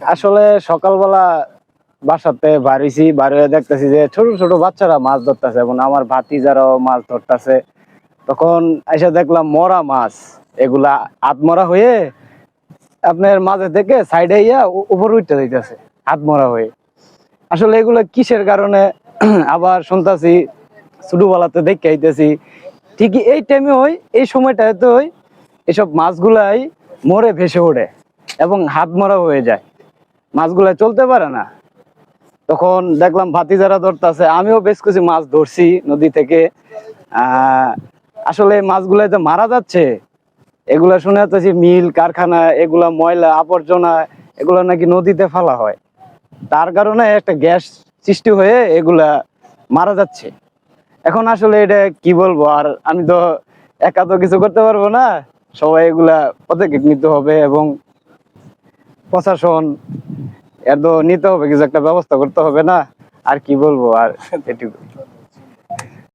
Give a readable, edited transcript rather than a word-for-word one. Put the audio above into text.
আসলে সকালবেলা বাসাতে বাড়িছি, বাড়ি হয়ে দেখতেছি যে ছোট ছোট বাচ্চারা মাছ ধরতেছে এবং আমার ভাতিজারাও মাছ ধরতেছে। তখন এসে দেখলাম মরা মাছ, এগুলা আধমরা হয়ে আপনার মাঝে থেকে সাইডে ইয়া উপরে উঠতে যাইতেছে আধমরা হয়ে। আসলে এগুলো কিসের কারণে আবার শুনতাছি ছোটবেলাতে দেখে আইতেছি ঠিকই এই টাইমে হয়, এই সময়টাতে হয় এসব মাছগুলাই মরে ভেসে ওঠে এবং হাত মরা হয়ে যায়, মাছগুলা চলতে পারে না। তখন দেখলাম ভাতিজারা ধরতেছে, আমিও বেশ কিছু মাছ ধরছি নদী থেকে। আসলে মাছগুলা যে মারা যাচ্ছে এগুলা শুনে যাচ্ছি মিল কারখানা এগুলা ময়লা আবর্জনা এগুলা নাকি নদীতে ফেলা হয়, তার কারণে একটা গ্যাস সৃষ্টি হয়ে এগুলা মারা যাচ্ছে। এখন আসলে এটা কি বলবো, আর আমি তো একা তো কিছু করতে পারবো না, সবাই এগুলা পদক্ষেপ নিতে হবে এবং প্রশাসন এর তো নিতে হবে, কিছু একটা ব্যবস্থা করতে হবে না। আর কি বলবো আর এটুকু।